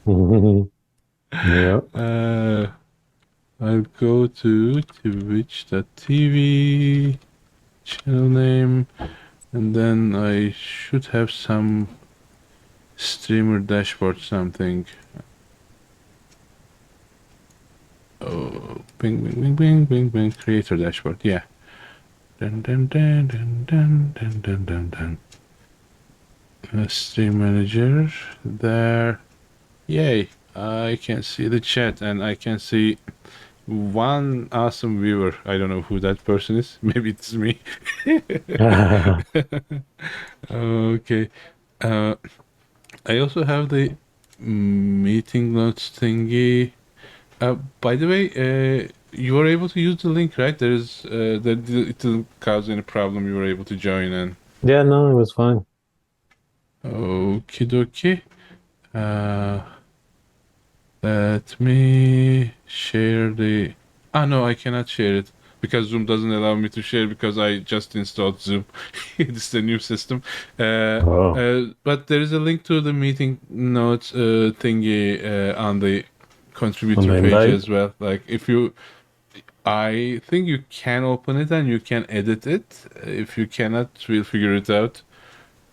Yeah. Uh, I'll go to twitch.tv channel name, and then I should have some streamer dashboard something. Oh, bing, bing, bing, bing, bing, bing. Creator dashboard. Yeah. Dun, dun, dun, dun, dun, dun, dun, dun, dun. Stream manager. There. Yay. I can see the chat and I can see one awesome viewer. I don't know who that person is. Maybe it's me. Okay. Uh, I also have the meeting notes thingy. By the way, you were able to use the link, right? It didn't cause any problem. You were able to join in. Yeah, no, it was fine. Okie dokie. Uh, Let me share the. Ah, no, I cannot share it because Zoom doesn't allow me to share because I just installed Zoom. It's the new system. Oh, But there is a link to the meeting notes thingy on the on contributor the page invite? as well. Like if you, I think you can open it and you can edit it. If you cannot, we'll figure it out.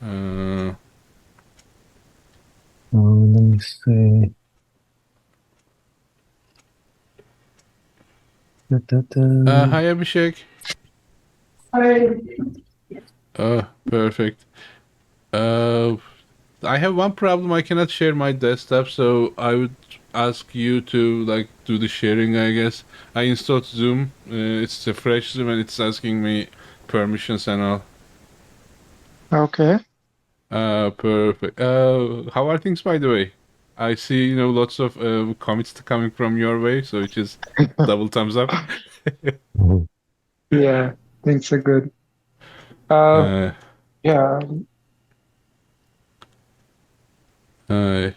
Uh, Let me see. Da, da, da. Hi, Abhishek. Perfect. Uh, I have one problem. I cannot share my desktop, so I would ask you to like do the sharing, I guess. I installed Zoom. It's a fresh Zoom and it's asking me permissions and all. Okay. Perfect. How are things, by the way? I see, lots of commits coming from your way, so which is double thumbs up. Mhm. Yeah, things are good. Uh, uh, yeah. uh,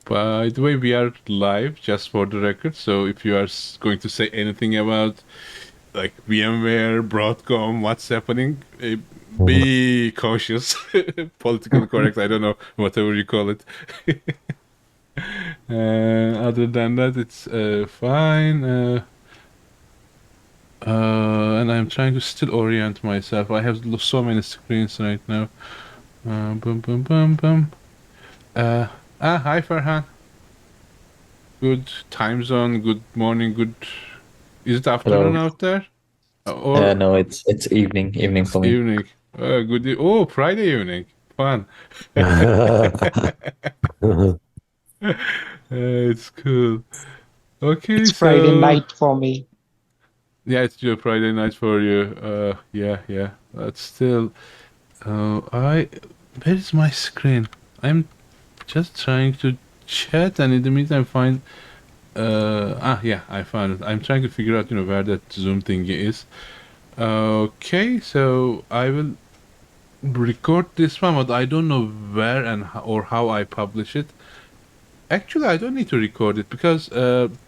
by the way, we are live, just for the record. So if you are going to say anything about like VMware, Broadcom, what's happening, be cautious. Politically correct, I don't know, whatever you call it. Other than that, it's fine. And I'm trying to still orient myself. I have so many screens right now. Boom, boom, boom, boom. Uh, Hi Farhan. Good time zone. Good morning. Good. Is it afternoon Hello. out there? Or No, it's evening it's for me. evening. Oh, Friday evening. Fun. It's cool. Okay, It's Friday so night for me. yeah, it's your Friday night for you. Yeah, yeah. But still, I where is my screen? I'm just trying to chat, and in the meantime, find. Yeah, I found it. I'm trying to figure out, where that Zoom thingy is. Okay, so I will record this one, but I don't know where or how I publish it. Actually, I don't need to record it because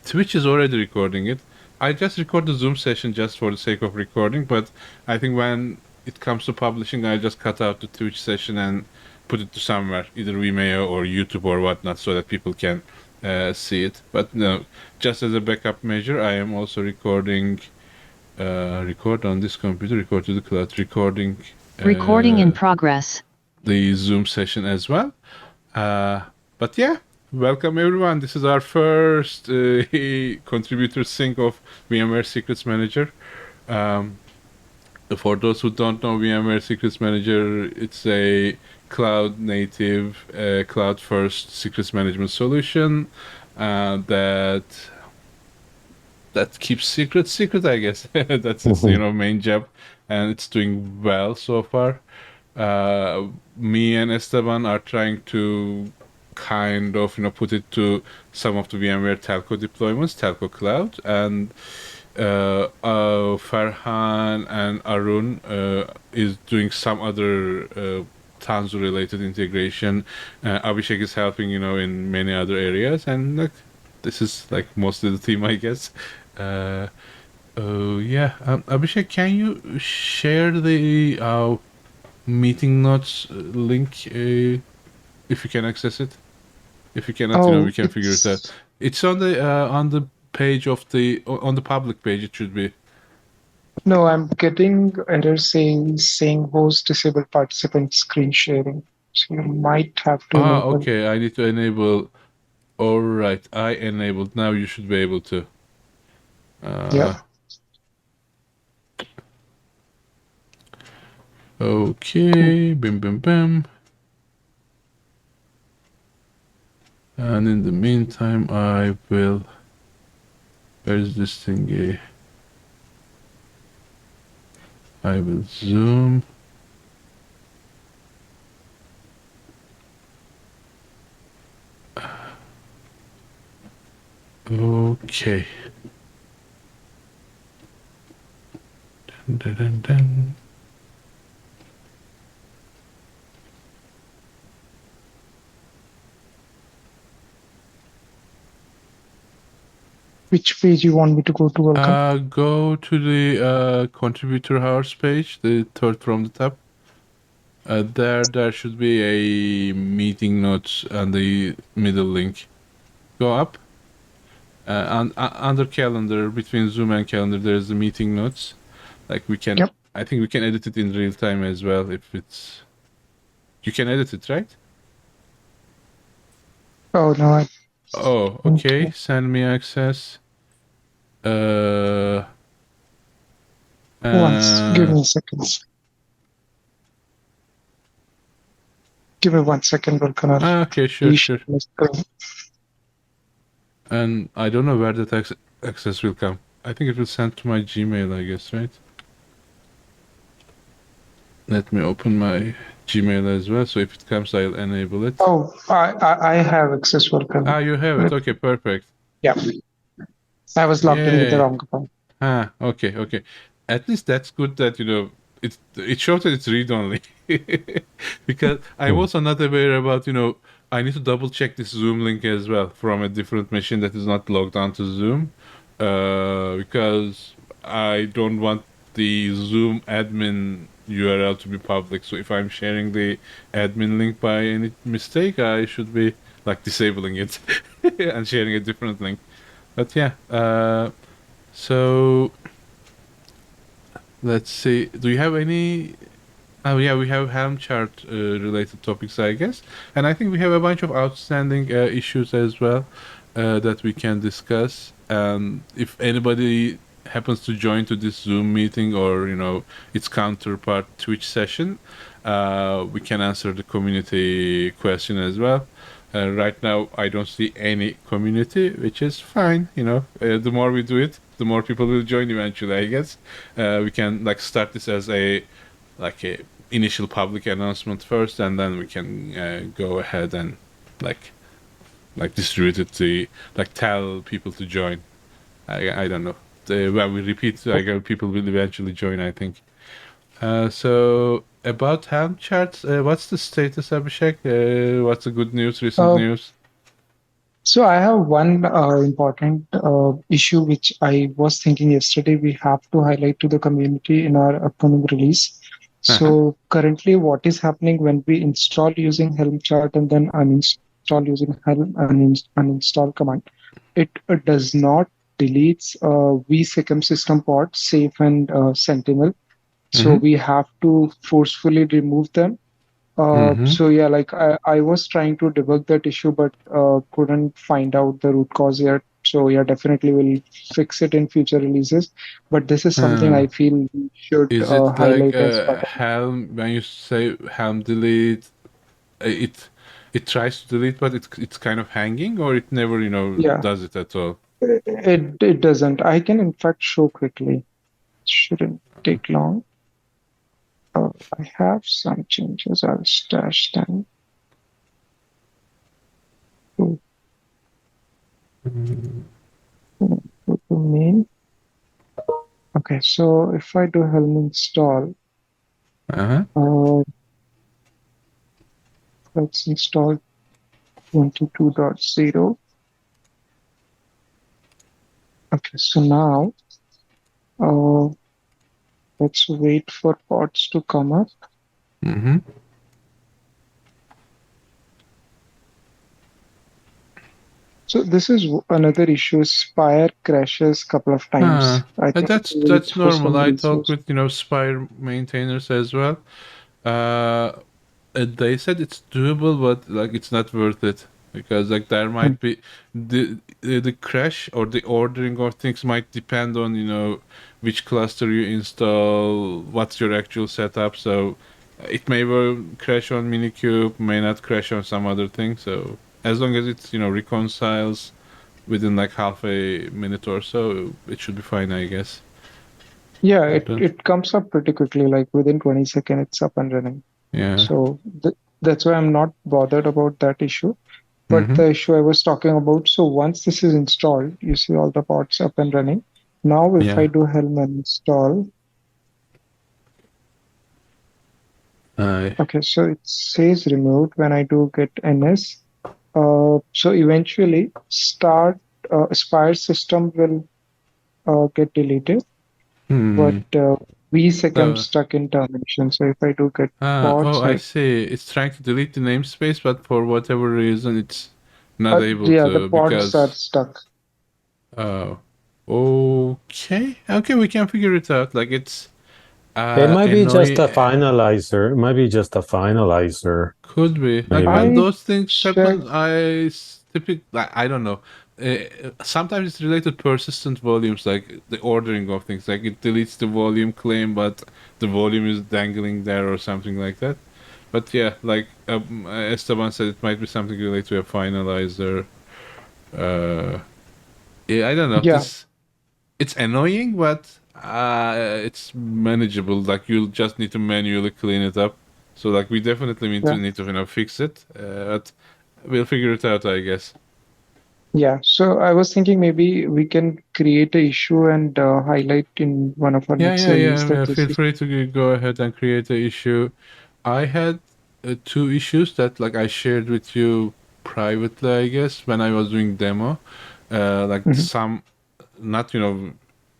Twitch is already recording it. I just record the Zoom session just for the sake of recording, but I think when it comes to publishing, I just cut out the Twitch session and put it to somewhere, either Vimeo or YouTube or whatnot, so that people can see it. But no, just as a backup measure, I am also recording, record on this computer, record to the cloud, recording Recording in uh, progress. the Zoom session as well. Uh, but yeah, welcome everyone. This is our first contributor sync of VMware Secrets Manager. Um, for those who don't know, VMware Secrets Manager, it's a cloud native, cloud first secrets management solution that keeps secrets secret, I guess. That's its main job, and it's doing well so far. Me and Esteban are trying to kind of put it to some of the VMware telco deployments, telco cloud, and Farhan and Arun is doing some other Tanzu related integration. Abhishek is helping, in many other areas, and like this is like mostly the team, I guess. Uh, oh yeah, Abhishek, can you share the meeting notes link if you can access it? If you cannot, we Oh, can figure it out. It's on the page of on the public page. It should be. no, I'm getting errors saying host disabled participant screen sharing. So you might have to enable. Okay. I need to enable. All right, I enabled. Now you should be able to. Yep. Okay. Bim bim bim. And in the meantime, I will. Where's this thingy? I will zoom. Okay. Dun, dun, dun, dun. Which page you want me to go to, Welcome? Go to the contributor hours page, the third from the top. There should be a meeting notes and the middle link. Go up. And under calendar, between Zoom and calendar, there's the meeting notes. Like we can, Yep. I think we can edit it in real time as well if it's. You can edit it, right? Oh no, I Oh, okay. Send me access. once. Give me a second. Give me 1 second, Welcome. Okay, sure. Screen. And I don't know where that access will come. I think it will send to my Gmail, I guess, right? Let me open my Gmail as well. So if it comes, I'll enable it. Oh, I have access, Welcome. You have it. Okay, perfect. Yeah. I was logged in with the Yay. wrong account. Okay. At least that's good that it shows that it's read only. Because I'm also not aware about I need to double check this Zoom link as well from a different machine that is not logged onto Zoom, because I don't want the Zoom admin URL to be public. So if I'm sharing the admin link by any mistake, I should be like disabling it and sharing a different link. But yeah, so let's see. Do you have any? Oh yeah, we have Helm chart related topics, I guess, and I think we have a bunch of outstanding issues as well that we can discuss. And if anybody happens to join to this Zoom meeting or its counterpart Twitch session, we can answer the community question as well. Right now, I don't see any community, which is fine. The more we do it, the more people will join eventually. I guess we can start this as a initial public announcement first, and then we can go ahead and like distribute it to tell people to join. I don't know. When we repeat, people will eventually join, I think. So about Helm charts, what's the status, Abhishek? What's the good news, recent news? So I have one important issue which I was thinking yesterday we have to highlight to the community in our upcoming release. So currently what is happening when we install using Helm chart and then uninstall using Helm uninstall command, it does not deletes vSecure system pods, Safe and Sentinel. So we have to forcefully remove them. So yeah, like I was trying to debug that issue, but couldn't find out the root cause yet. So yeah, definitely will fix it in future releases. But this is something I feel we should Is it like highlight as part of it. Helm? When you say Helm delete, it tries to delete, but it's kind of hanging, or it never Yeah, does it at all. it doesn't. I can in fact show quickly. Shouldn't take long. I have some changes. I'll stash them. To, to main. Okay, so if I do Helm install, let's install 22.0. Okay, so now let's wait for pods to come up. So this is another issue. Spire crashes couple of times. I think That's for normal. some I talk reasons. with Spire maintainers as well. They said it's doable, but like it's not worth it because like there Hmm. might be the crash or the ordering of things might depend on which cluster you install, what's your actual setup. So it may well crash on Minikube, may not crash on some other thing. So as long as it's reconciles within like half a minute or so, it should be fine, I guess. Yeah, But, it comes up pretty quickly, like within 20 seconds, it's up and running. yeah. So that's why I'm not bothered about that issue. But Mm-hmm. the issue I was talking about, so once this is installed, you see all the pods up and running. Now, if I Yeah. do Helm install, Uh, okay, so it says removed when I do get ns. So eventually, start Spire system will get deleted, but hmm. vsec I'm So, stuck in termination. So if I do get oh, pods, I like see. It's trying to delete the namespace, but for whatever reason, it's not able yeah, the to pods are because. stuck. Oh, okay. Okay, we can figure it out. Like it's It might be just annoying. a finalizer. It might be just a finalizer, Could be like when maybe. I those things checked. happen. Typically, I don't know. Sometimes it's related to persistent volumes, like the ordering of things. Like it deletes the volume claim, but the volume is dangling there or something like that. But yeah, like Esteban said, it might be something related to a finalizer. Uh, yeah, I don't know. Yeah, This it's annoying, but it's manageable. Like you'll just need to manually clean it up. So like we definitely yeah. need to fix it. But we'll figure it out, I guess. Yeah, so I was thinking maybe we can create a issue and highlight in one of our Yeah, next yeah, release yeah, that yeah. this Feel is. free to go ahead and create the issue. I had two issues that like I shared with you privately, I guess, when I was doing demo. Like Mhm. some not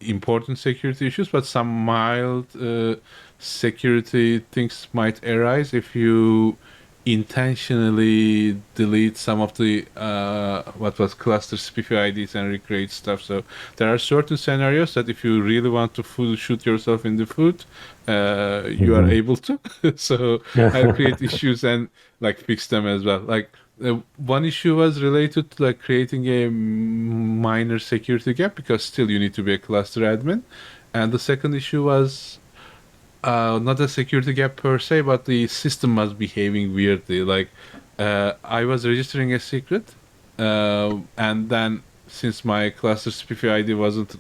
important security issues, but some mild security things might arise if you intentionally delete some of the what was cluster SPIFFE IDs and recreate stuff. So there are certain scenarios that if you really want to shoot yourself in the foot, you are Mhm. able to. So I'll create issues and like fix them as well. Like one issue was related to like creating a minor security gap because still you need to be a cluster admin, and the second issue was not a security gap per se, but the system was behaving weirdly. Like I was registering a secret, and then since my cluster SPIFFE ID wasn't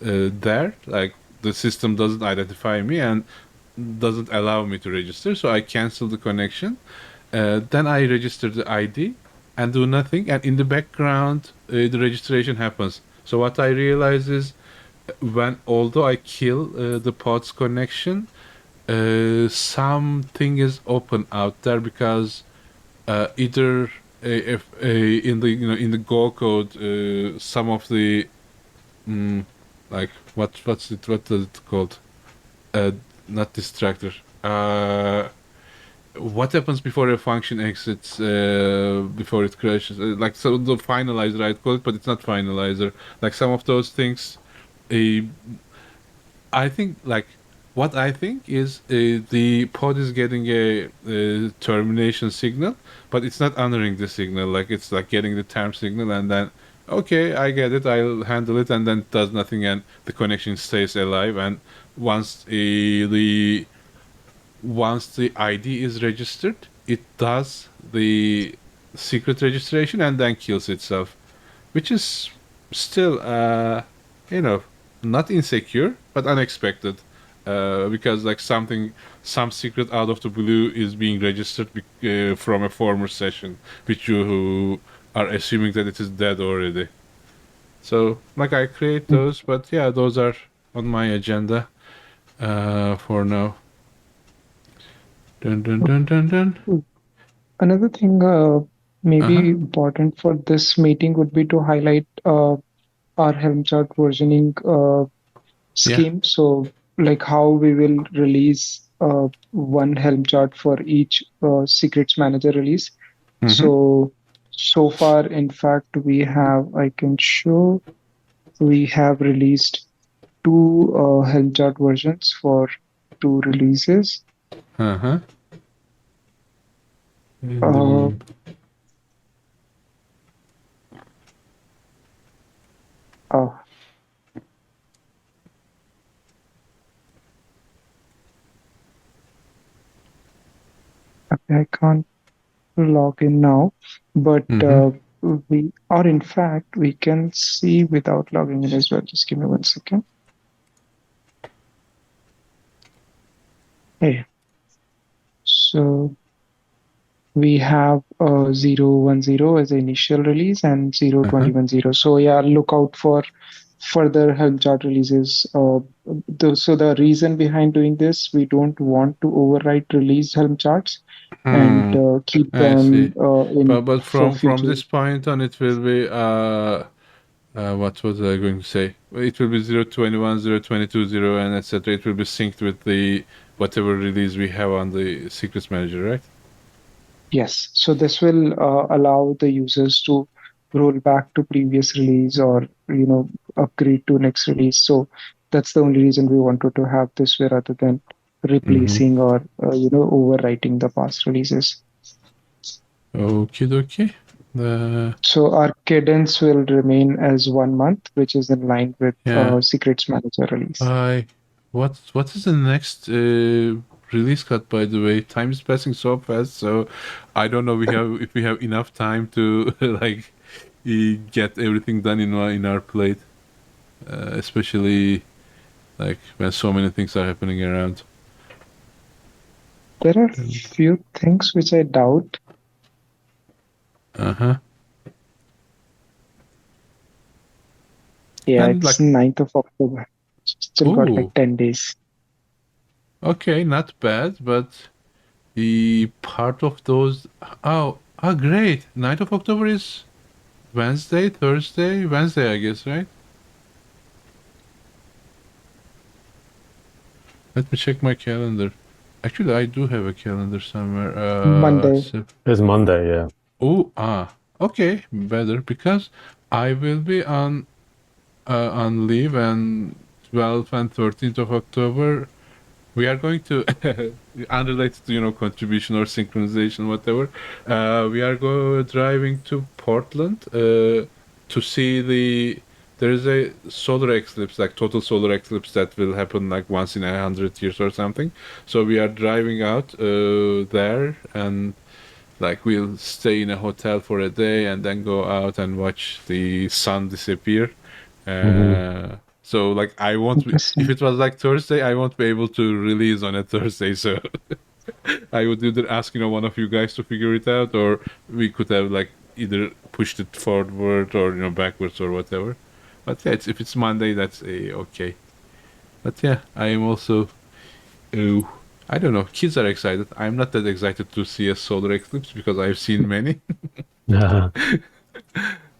there, like the system doesn't identify me and doesn't allow me to register, so I canceled the connection. Then I register the ID and do nothing, and in the background, the registration happens. So what I realize is when although I kill the pod's connection, something is open out there because either if in the in the Go code some of the mm, like what is it called? Uh, Not distractor. What happens before a function exits before it crashes? Like so the finalizer I'd call it, but it's not finalizer. Like some of those things, uh, I think like what I think is the pod is getting a termination signal, but it's not honoring the signal. Like it's like getting the term signal and then okay, I get it, I'll handle it, and then it does nothing, and the connection stays alive. And once the ID is registered, it does the secret registration and then kills itself, which is still, you know, not insecure but unexpected, because like some secret out of the blue is being registered from a former session, which you who are assuming that it is dead already. So like I create those, but yeah, those are on my agenda for now. Dun dun dun dun dun. Mm. Another thing Uh huh. maybe important for this meeting would be to highlight our Helm chart versioning Yeah. scheme. So, like how we will release one Helm chart for each secrets manager release. Mm-hmm. So, So far, in fact, I can show, we have released two Helm chart versions for two releases. Uh-huh. Uh, And, oh, okay, I can't log in now, but mm-hmm. or in fact, we can see without logging in as well. Just give me 1 second. Hey, so we have 010 as the initial release and Uh-huh. 021 so yeah, look out for further helm chart releases. So the reason behind doing this, we don't want to overwrite released helm charts and Hmm. keep I see. them in But for from future. this point on, it will be what was I going to say? It will be 021, 022, 0, and etc. It will be synced with the whatever release we have on the secrets manager, right? Yes, so this will allow the users to roll back to previous release or upgrade to next release. So that's the only reason we wanted to have this way rather than Mm-hmm. replacing or overwriting the past releases. Okie dokie. The So our cadence will remain as 1 month, which is in line with yeah. Secrets Manager release. I what is the next release cut? By the way, time is passing so fast, so I don't know if we have enough time to like get everything done in our plate, especially like when so many things are happening around. There are And few things which I doubt. uh-huh. Yeah, And it's like 9th of October. Still got like oh, 10 days. okay, not bad, but the part of those great. 9th of October is Wednesday, I guess, right? Let me check my calendar. Actually, I do have a calendar somewhere. Monday. It's Monday, yeah. Okay, better because I will be on leave and 12th and 13th of October. We are going to unrelated to contribution or synchronization, whatever. We are driving to Portland to see there is a solar eclipse, like total solar eclipse that will happen like once in 100 years or something. So we are driving out there, and like we'll stay in a hotel for a day and then go out and watch the sun disappear. Hmm. So like I won't be, if Interesting. it was like Thursday, I won't be able to release on a Thursday. So I would either ask one of you guys to figure it out, or we could have like either pushed it forward or backwards or whatever. But yeah, if it's Monday, that's okay. But yeah, I am also. Uh, I don't know. Kids are excited. I'm not that excited to see a solar eclipse because I've seen many.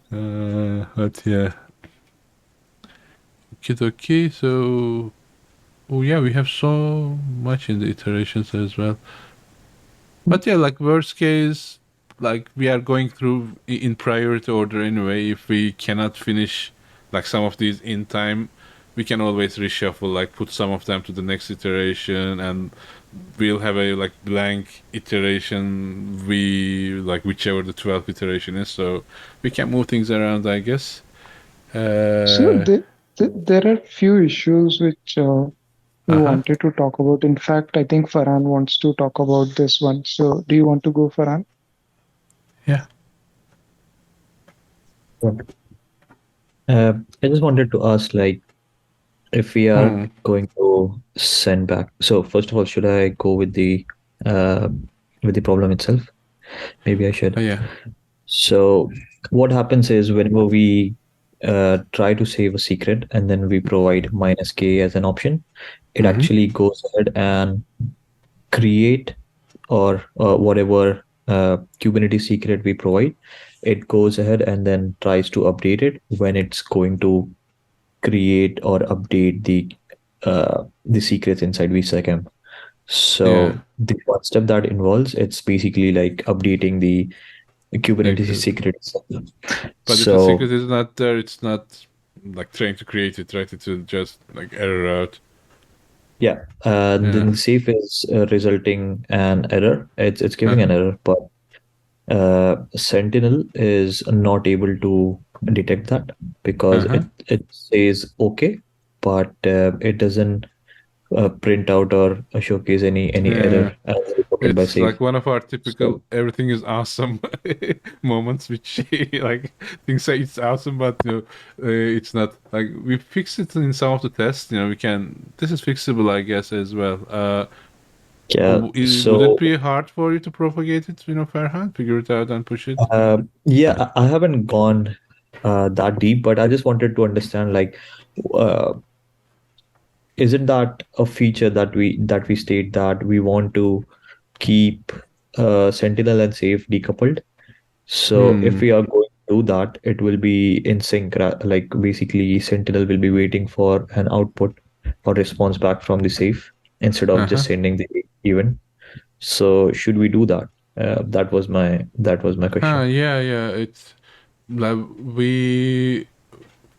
But yeah, okay. So oh yeah, we have so much in the iterations as well. But yeah, like worst case, like we are going through in priority order anyway. If we cannot finish like some of these in time, we can always reshuffle, like put some of them to the next iteration, and we'll have a like blank iteration. We like whichever the 12th iteration is, so we can move things around, I guess. So Uh, there are few issues which we uh huh. wanted to talk about. In fact, I think Farhan wants to talk about this one. So do you want to go, Farhan? Yeah. Right. I just wanted to ask, like, if we are Hmm. going to send back. So first of all, should I go uh, with the problem itself? Maybe I should. Yeah. So what happens is whenever we try to save a secret and then we provide -k as an option, it Mm-hmm. actually goes ahead and create or whatever Kubernetes secret we provide, it goes ahead and then tries to update it when it's going to create or update the secrets inside vSecM. Yeah. So the one step that involves, it's basically like updating the Kubernetes Secret. secret. But if the So secret is not there, it's not like trying to create it, right? It will just like error out. yeah, then Yeah. the safe is resulting an error. It's giving an Uh-huh. error, but Sentinel is not able to detect that because Uh-huh. it says okay, but it doesn't print out or showcase any Yeah. error as reported by It's safe. like one of our So typical everything is awesome moments, which like things say it's awesome, but it's not. Like we fixed it in some of the tests. We can. This is fixable, I guess, as well. yeah, Would it so be hard for you to propagate it? Farhan, figure it out and push it. yeah, I haven't gone that deep, but I just wanted to understand like uh, isn't that a feature that we state that we want to keep Sentinel and Safe decoupled? So if Hmm. we are going to do that, it will be in sync. Like basically, Sentinel will be waiting for an output or response back from the Safe instead of Uh-huh. just sending the event. So should we do that? That was my question. Yeah, yeah. It's like we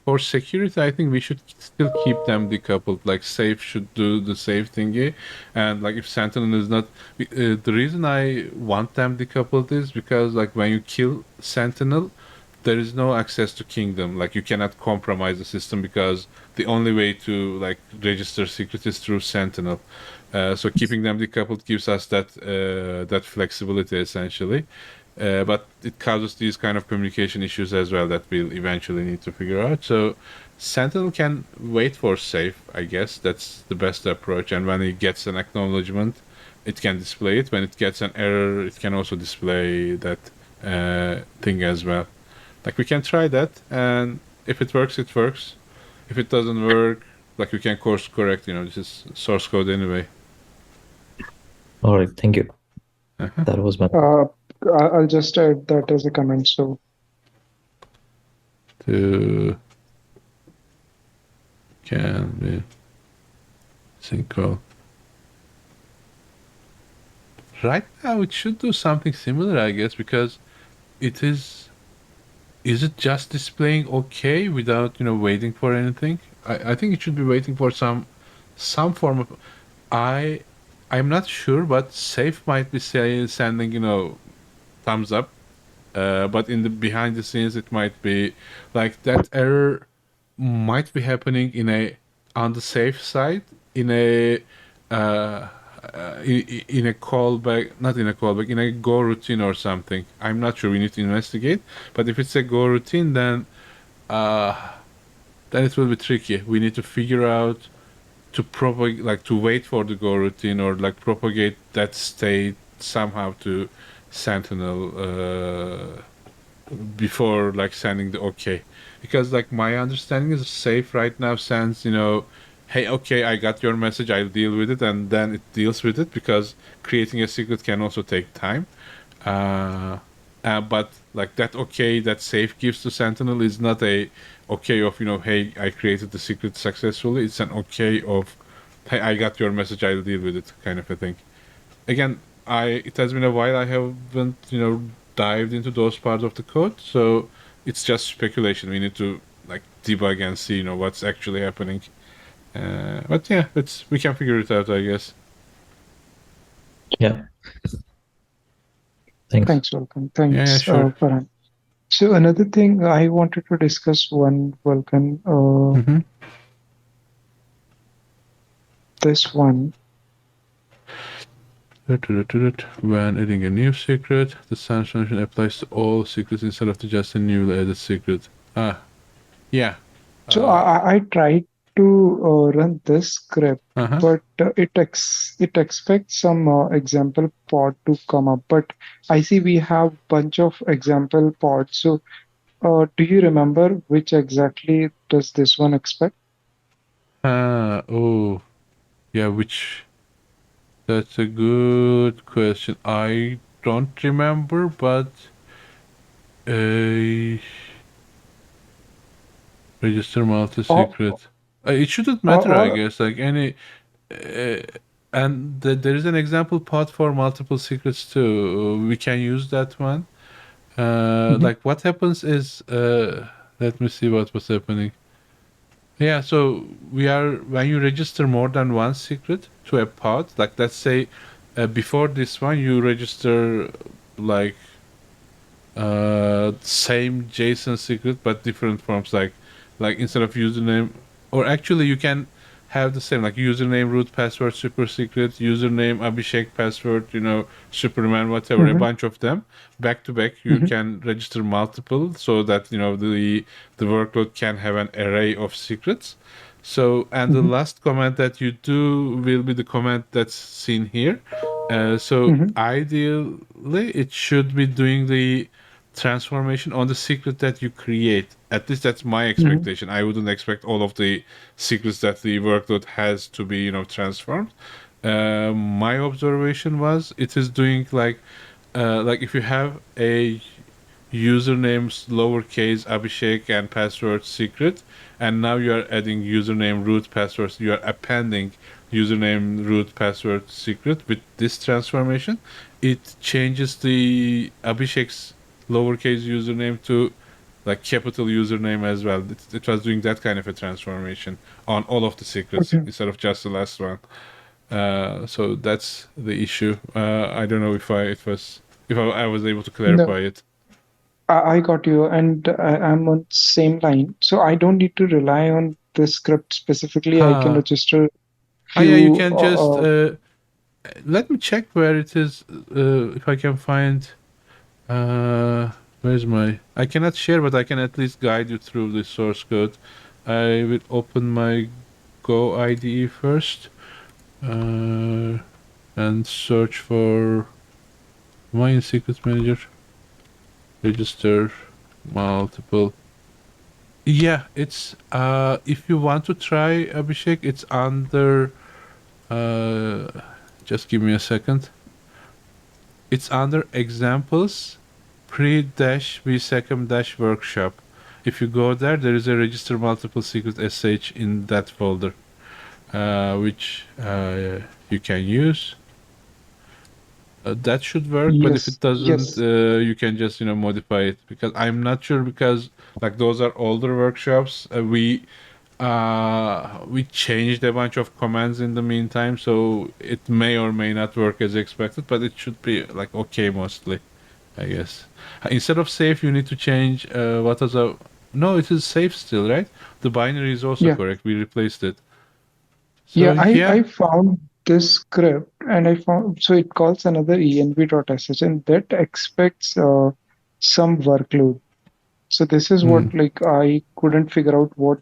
for security, I think we should still keep them decoupled. Like Safe should do the Safe thingy, and like if Sentinel is not, the reason I want them decoupled is because like when you kill Sentinel, there is no access to Kingdom. Like you cannot compromise the system because the only way to like register secret is through Sentinel. So keeping them decoupled gives us that flexibility essentially. But it causes these kind of communication issues as well that we'll eventually need to figure out. So Sentinel can wait for safe, I guess. That's the best approach. And when it gets an acknowledgement, it can display it. When it gets an error, it can also display that thing as well. Like we can try that, and if it works, it works. If it doesn't work, like we can course correct. This is source code anyway. All right, thank you. Uh-huh. That was my Uh, I'll just add that as a comment. So To can be synchro. Right now, it should do something similar, I guess, because it is. Is it just displaying okay without waiting for anything? I think it should be waiting for some form of. I I'm not sure, but safe might be sending thumbs up. But in the behind the scenes, it might be like that error might be happening on the safe side in a uh, in a callback, not in a callback, in a go routine or something. I'm not sure. We need to investigate. But if it's a go routine, uh, then it will be tricky. We need to figure out to propagate, like to wait for the go routine or like propagate that state somehow to Sentinel before like sending the okay, because like my understanding is safe right now sends hey, okay, I got your message, I'll deal with it, and then it deals with it because creating a secret can also take time. uh, but like that okay that safe gives to Sentinel is not a okay of hey, I created the secret successfully. It's an okay of hey, I got your message, I'll deal with it, kind of a thing. Again, I it has been a while. I haven't dived into those parts of the code, so it's just speculation. We need to like debug and see what's actually happening. But yeah, we can figure it out, I guess. yeah. Thanks. thanks, Vulcan. Yeah, Thanks, sure. Farhan. So another thing I wanted to discuss one, Vulcan, Mm-hmm. this one. When adding a new secret, the SANS function applies to all secrets instead of to just a newly added secret. Yeah. So Uh, I tried to run this script, uh-huh. but it expects some example pod to come up. But I see we have bunch of example pods. So do you remember which exactly does this one expect? Oh, yeah, that's a good question. I don't remember, but uh, register Or multi-secret. It shouldn't or, matter, I or guess. Like any, uh, and there is an example pod for multiple secrets too. We can use that one. Like what happens is, let me see what was happening. Yeah, so when you register more than one secret to a pod, like let's say before this one you register like same JSON secret but different forms, like instead of username, or actually you can have the same, like username root password super secret, username Abhishek password, Superman, whatever, a Mm-hmm. bunch of them back to back. You can register multiple so that the workload can have an array of secrets. So, and the Mm-hmm. last command that you do will be the command that's seen here. So Mm-hmm. ideally it should be doing the transformation on the secret that you create. At least that's my Mm-hmm. expectation. I wouldn't expect all of the secrets that the workload has to be, transformed. My observation was it is doing like if you have a usernames lowercase Abhishek and password secret, and now you are adding username root passwords, you are appending username root password secret with this transformation, it changes the Abhishek's lowercase username to like capital username as well. It was doing that kind of a transformation on all of the secrets Okay. instead of just the last one. So that's the issue. I don't know if I was able to No, clarify it. I got you, and I'm on same line. So I don't need to rely on this script specifically. I can Ha. register Yeah, you few. can just let me check where it is, if I can find. Where's my? I cannot share, but I can at least guide you through the source code. I will open my Go IDE first, and search for my secret manager. Register multiple. Yeah, it's if you want to try Abhishek, it's under just give me a second. It's under examples pre-vsecond-workshop. If you go there, there is a register multiple secret sh in that folder, which you can use. That should work, but if Yes, it doesn't, yes, you can just modify it, because I'm not sure, because like those are older workshops. We changed a bunch of commands in the meantime, so it may or may not work as expected, but it should be like okay mostly, I guess. Instead of safe, you need to change what was a. No, it is safe still, right? The binary is also yeah, correct. We replaced it. So yeah. yeah. I found this script, and I found so it calls another env.sh, and that expects some workload. So this is what Hmm. like I couldn't figure out what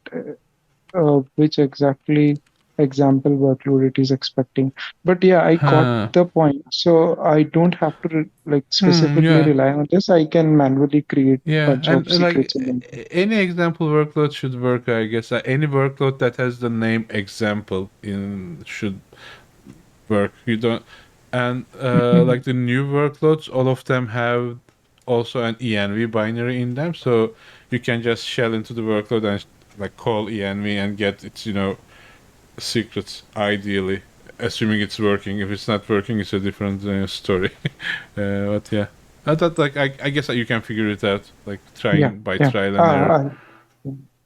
which exactly example workload it is expecting. But yeah, I got Huh. the point. So I don't have to like specifically Yeah. rely on this. I can manually create Yeah, bunch and of like secrets in them. any example workload should work, I guess. Any workload that has the name example in should work. You don't, and like the new workloads, all of them have also an env binary in them, so you can just shell into the workload and like call env and get its secrets ideally, assuming it's working. If it's not working, it's a different story. But yeah, I thought like I guess that you can figure it out, like Yeah, trying by yeah. trial and error.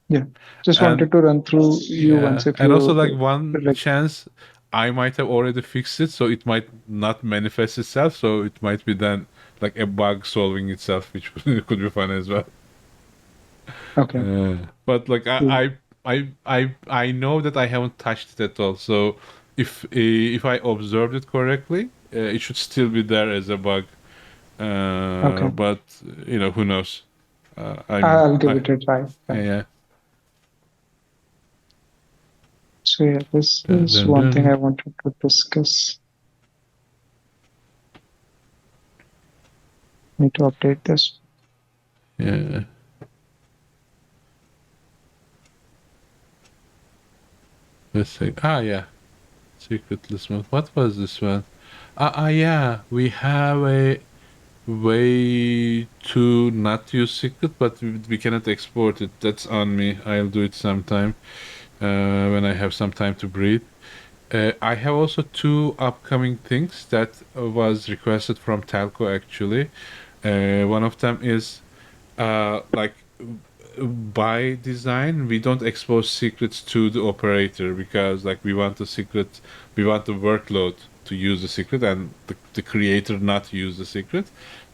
Yeah. Just And wanted to run through you yeah, once if and also you like one like. chance, I might have already fixed it, so it might not manifest itself. So it might be then like a bug solving itself, which could be fun as well. Okay. But like Cool. I know that I haven't touched it at all. So if I observed it correctly, it should still be there as a bug. Okay. But who knows? I'll give I it a try. Yeah. yeah. So yeah, this Dun, is dun, one thing dun. I wanted to discuss. Need to update this. Yeah. Let's see. Yeah. Secret list mode. What was this one? Yeah. We have a way to not use secret, but we cannot export it. That's on me. I'll do it sometime when I have some time to breathe. I have also two upcoming things that was requested from Telco actually. One of them is like by design we don't expose secrets to the operator because like we want the workload to use the secret and the creator not use the secret,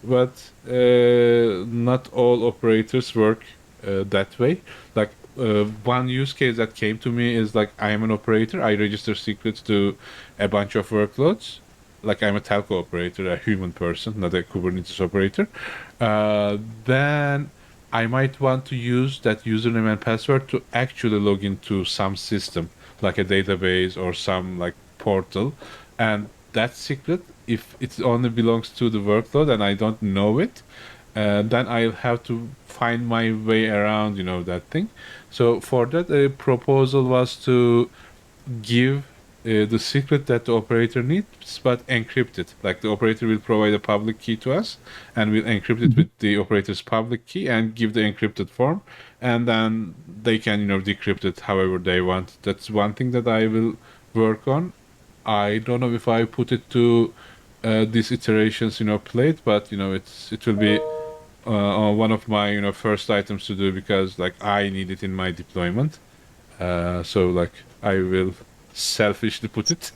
but not all operators work that way. Like one use case that came to me is like I am an operator, I register secrets to a bunch of workloads, like I'm a telco operator, a human person, not a Kubernetes operator. Then I might want to use that username and password to actually log into some system, like a database or some like portal. And that secret, if it only belongs to the workload and I don't know it, then I'll have to find my way around, that thing. So for that, a proposal was to give the secret that the operator needs, but encrypt it. Like the operator will provide a public key to us, and we'll encrypt it Mhm. with the operator's public key and give the encrypted form, and then they can, decrypt it however they want. That's one thing that I will work on. I don't know if I put it to these iterations, plate, but it will be one of my first items to do because like I need it in my deployment. So like I will selfishly put it,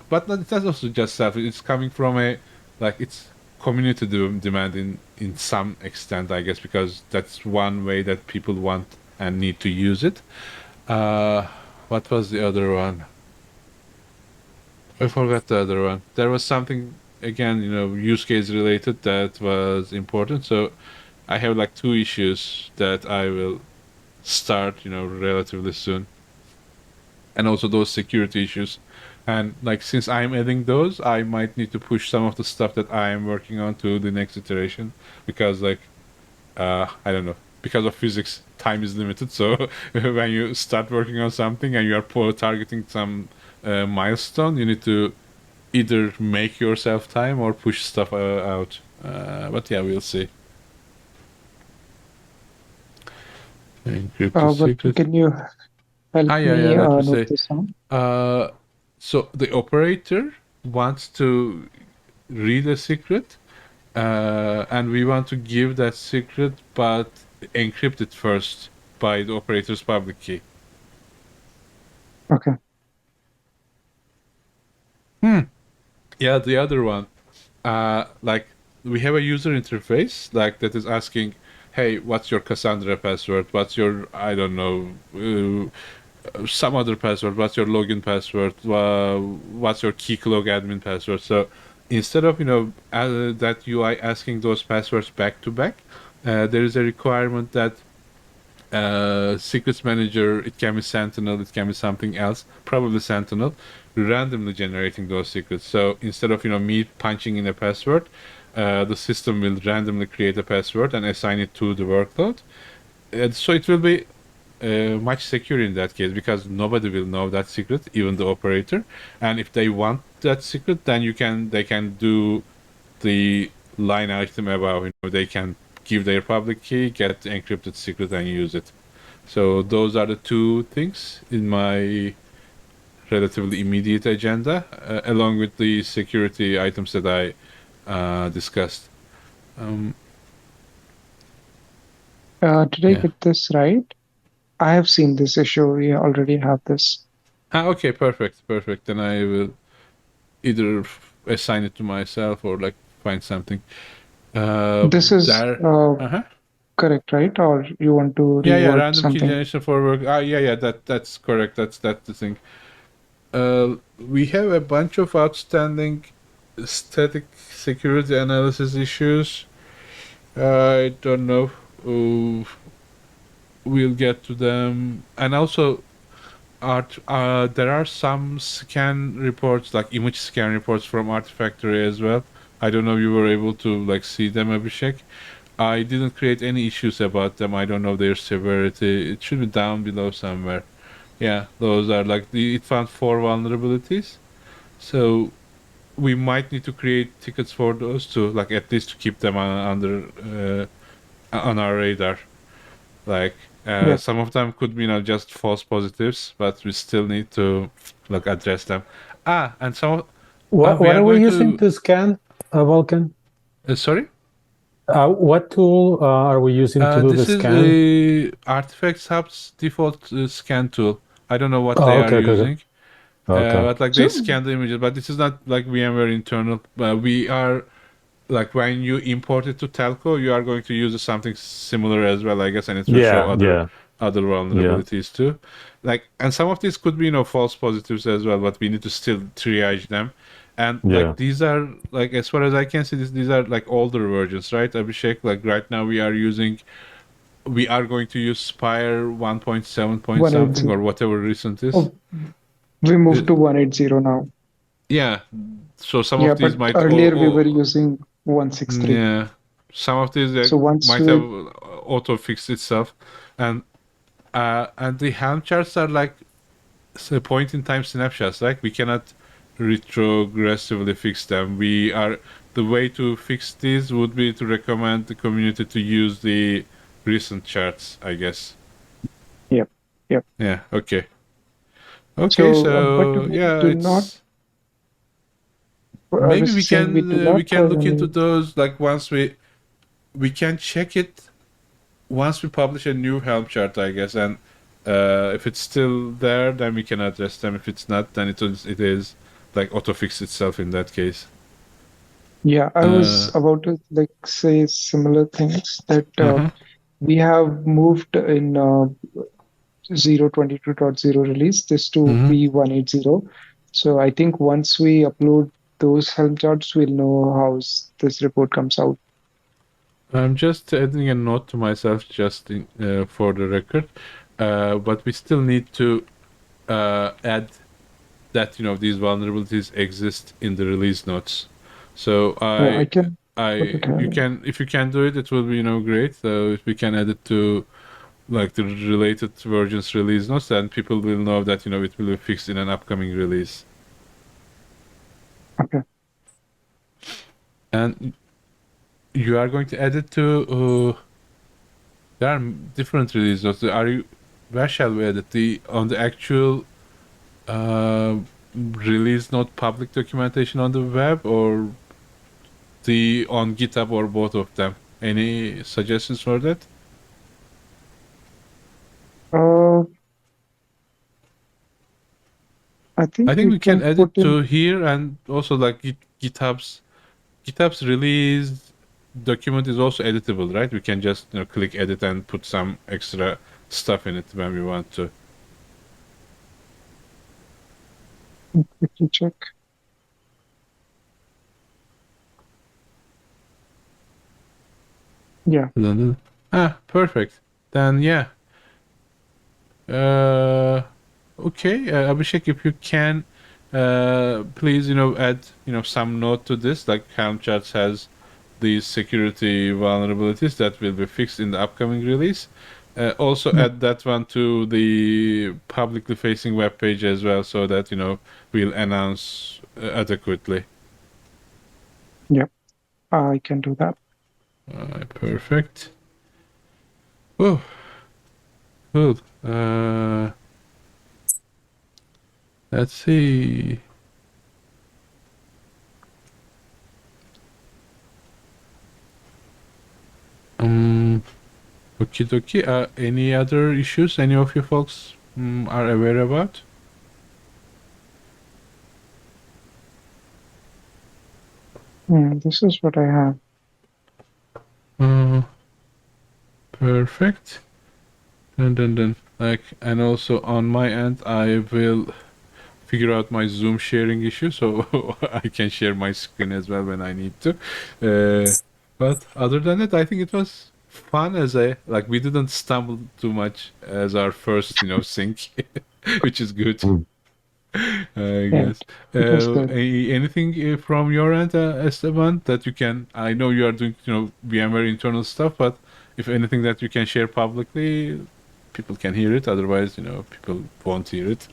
but not, that's also just selfish. It's coming from a like it's community demand in some extent, I guess, because that's one way that people want and need to use it. Uh, what was the other one? I forgot the other one. There was something again, use case related that was important. So I have like two issues that I will start, relatively soon, and also those security issues. And like since I'm adding those, I might need to push some of the stuff that I am working on to the next iteration because like I don't know, because of physics, time is limited. So when you start working on something and you are targeting some milestone, you need to either make yourself time or push stuff out. But yeah, we'll see. Encrypted But secret. can you help Ah, yeah, me let me note say. this down? Uh, so the operator wants to read a secret, and we want to give that secret, but encrypt it first by the operator's public key. Okay. Yeah, the other one, like we have a user interface like that is asking, "Hey, what's your Cassandra password? What's your I don't know." Some other password, what's your login password, what's your Keycloak admin password. So instead of that UI asking those passwords back to back, there is a requirement that secrets manager, it can be Sentinel, it can be something else, probably Sentinel, randomly generating those secrets. So instead of me punching in a password, the system will randomly create a password and assign it to the workload. So it will be much secure in that case because nobody will know that secret, even the operator. And if they want that secret, then they can do the line item above. They can give their public key, get the encrypted secret, and use it. So those are the two things in my relatively immediate agenda, along with the security items that I discussed. Um, Did I yeah. get this right? I have seen this issue. We already have this. Okay, perfect, perfect. Then I will either assign it to myself or like find something. This is There. Uh-huh. correct, right? Or you want to Yeah, reword random key something? generation for work. Yeah, that's correct. That's the thing. We have a bunch of outstanding static security analysis issues. I don't know. We'll get to them, and also there are some scan reports, like image scan reports from Artifactory as well. I don't know if you were able to like see them, Abhishek. I didn't create any issues about them. I don't know their severity. It should be down below somewhere. Yeah, those are like it found 4 vulnerabilities. So we might need to create tickets for those to like at least to keep them under on our radar. Like Yeah. some of them could be just false positives, but we still need to like address them. And some What we what are are we going using to to scan Vulkan? sorry. What tool are we using to do the This is scan? a Artifact Hub's default scan tool. I don't know what they Oh, are okay, okay, okay. using. Okay. But like they So scan the images, but this is not like VMware internal. We are like when you import it to telco, you are going to use something similar as well, I guess, and it will show Yeah, yeah, other yeah, vulnerabilities too. Like, and some of these could be false positives as well, but we need to still triage them. And yeah. like these are like as far as I can see, these are like older versions, right, Abhishek? Like right now we are going to use Spire 1.7 point something 180. or whatever recent is. Oh, we Uh, moved to 180 now. yeah, so some Yeah, of but these might earlier we were using 163. yeah, some of these So once might have we auto fixed itself, and the Helm charts are like point in time snapshots. Like we cannot retrogressively fix them. We are the way to fix these would be to recommend the community to use the recent charts, I guess. Yep, yep. Yeah. Okay. Okay. So, but So we yeah, do not. it's I maybe was saying we can have look into any. those like once we can check it once we publish a new Helm chart, I guess, and if it's still there, then we can address them. If it's not, then it is like auto fix itself in that case. Yeah, I was Uh, about to like say similar things that uh-huh. we have moved in 0.22.0 release this to Mm-hmm. V180. So I think once we upload those Helm charts, we'll know how this report comes out. I'm just adding a note to myself just for the record, but we still need to add that these vulnerabilities exist in the release notes. So Oh, I can put it you here. can if you can do it, it will be great. So if we can add it to like the related versions release notes, then people will know that it will be fixed in an upcoming release. Okay. And you are going to add it to there are different release notes. Where shall we add it? On the actual uh, release note public documentation on the web, or the on GitHub, or both of them? Any suggestions for that? Uh, I I think think we we can can add put it in. to here, and also like GitHub's release document is also editable, right? We can just click edit and put some extra stuff in it when we want to. Quickly check. Yeah. Perfect. Then yeah. Okay, Abhishek, if you can, please add some note to this. Like Helm charts has these security vulnerabilities that will be fixed in the upcoming release. Also Yeah. add that one to the publicly facing web page as well, so that we'll announce adequately. Yeah. I can do that. Perfect. Oh, good. Let's see. Okie dokie. Any other issues any of you folks are aware about? This is what I have. Uh, Perfect. Dun. Like, and also on my end, I will figure out my Zoom sharing issue so I can share my screen as well when I need to. But other than that, I think it was fun like we didn't stumble too much as our first sync, which is good. I Yeah. guess. It was good. Anything from your end, Esteban, that you can? I know you are doing, VMware internal stuff, but if anything that you can share publicly, people can hear it. Otherwise, people won't hear it.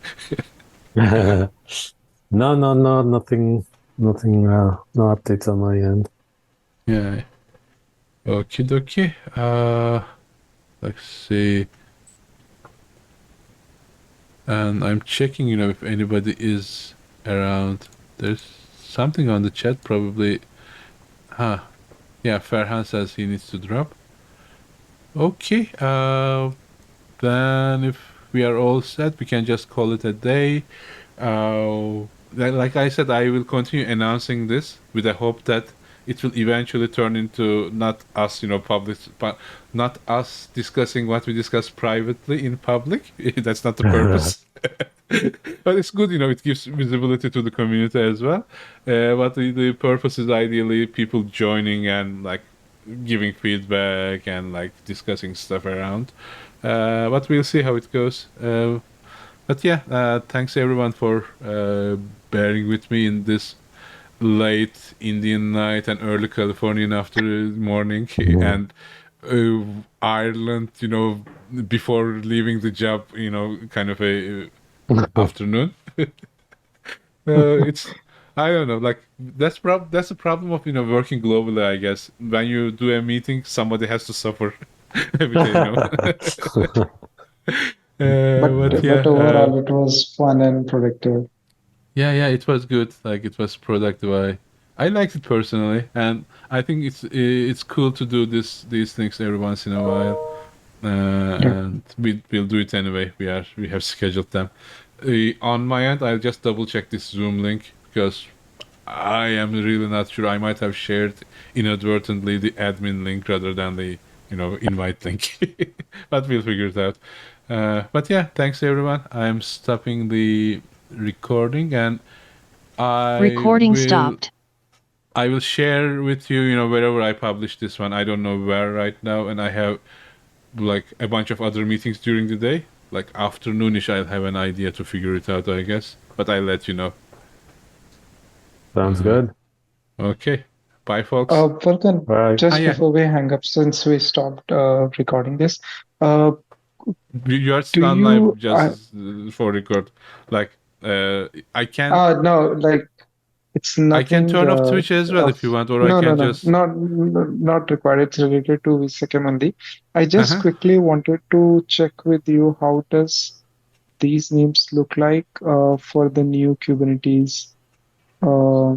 No, nothing, no updates on my end. Yeah. Okie dokie. Let's see. And I'm checking, if anybody is around. There's something on the chat, probably. Huh. Yeah, Ferhan says he needs to drop. Okay, then if we are all set, we can just call it a day. Like I said, I will continue announcing this with the hope that it will eventually turn into not us, public, but not us discussing what we discuss privately in public. That's not the purpose. But it's good, it gives visibility to the community as well. But the purpose is ideally people joining and like giving feedback and like discussing stuff around. But we'll see how it goes. But yeah, thanks everyone for bearing with me in this late Indian night and early Californian after morning and uh, Ireland, before leaving the job, kind of a afternoon. It's I don't know, like that's the problem of working globally, I guess. When you do a meeting, somebody has to suffer with but But yeah, overall, it was fun and productive. yeah, it was good. Like it was productive. I liked it personally, and I think it's cool to do these things every once in a while. Yeah. And we'll do it anyway. We have scheduled them. On my end, I'll just double check this Zoom link because I am really not sure. I might have shared inadvertently the admin link rather than the invite link, but we'll figure it out. But yeah, thanks everyone. I'm stopping the recording and Recording stopped. I will share with you, wherever I publish this one. I don't know where right now, and I have like a bunch of other meetings during the day. Like afternoonish, I'll have an idea to figure it out, I guess. But I'll let you know. Sounds good. Okay. Bye, folks. Furkan, Bye. just yeah. before we hang up, since we stopped recording this, You are do still on you? live just for record. Like, I can No, like it's I can nothing turn off Twitch as well of if you want, or I no, no, can no, just. not required. It's related to Visakhapatnam. I just Uh-huh. quickly wanted to check with you how does these names look like for the new Kubernetes uh,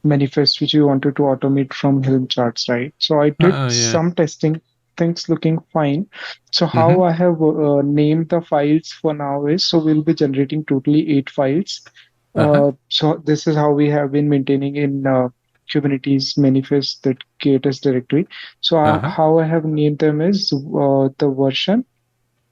manifest which we wanted to automate from Helm charts, right? So I did Yeah. some testing, things looking fine. So how Mm-hmm. I have named the files for now is, so we'll be generating totally 8 files. Uh-huh. So this is how we have been maintaining in Kubernetes manifest that KTS directory. So Uh-huh. how I have named them is the version.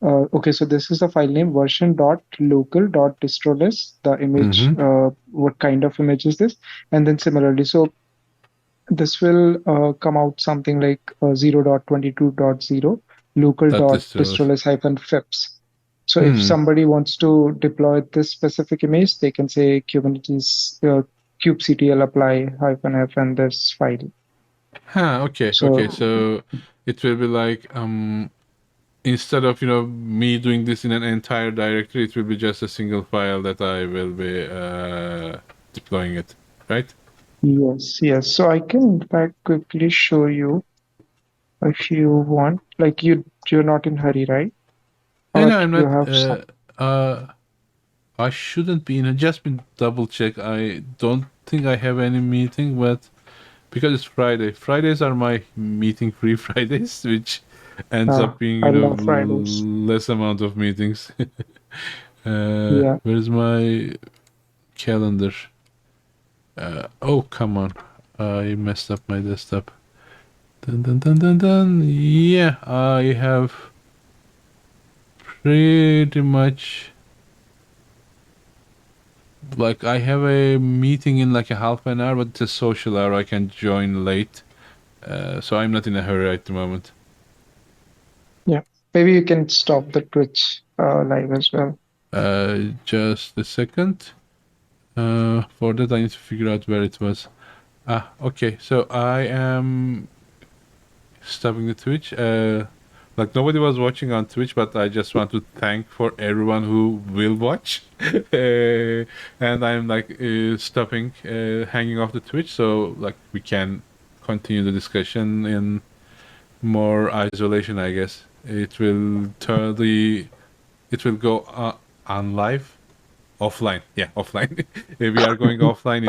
Okay, so this is the file name version dot local dot distroless, the image, Mm-hmm. what kind of image is this? And then similarly, so this will come out something like 0.22.0 local That dot distillers. distroless hyphen fips. So if Hmm. somebody wants to deploy this specific image, they can say Kubernetes kubectl apply hyphen f and this file. Okay. So So it will be like instead of me doing this in an entire directory, it will be just a single file that I will be deploying it, right? yes. So I can in fact quickly show you if you want. Like you're not in hurry, right? Or No, I'm you not. have some. I shouldn't be in. Just been double check. I don't think I have any meeting, but because it's Friday. Fridays are my meeting free Fridays, which ends up being I love Fridays. less amount of meetings. Yeah. Where's my calendar? Oh, come on. I messed up my desktop. Dun dun dun dun dun. Yeah, I have pretty much like I have a meeting in like a half an hour, but it's a social hour. I can join late, so I'm not in a hurry at the moment. Yeah. Maybe you can stop the Twitch live as well. Just a second. For that, I need to figure out where it was. Okay. So I am stopping the Twitch. Like nobody was watching on Twitch, but I just want to thank for everyone who will watch. And I'm like stopping, hanging off the Twitch, so like we can continue the discussion in more isolation. I guess it will go on live, offline. Yeah, offline. We are going offline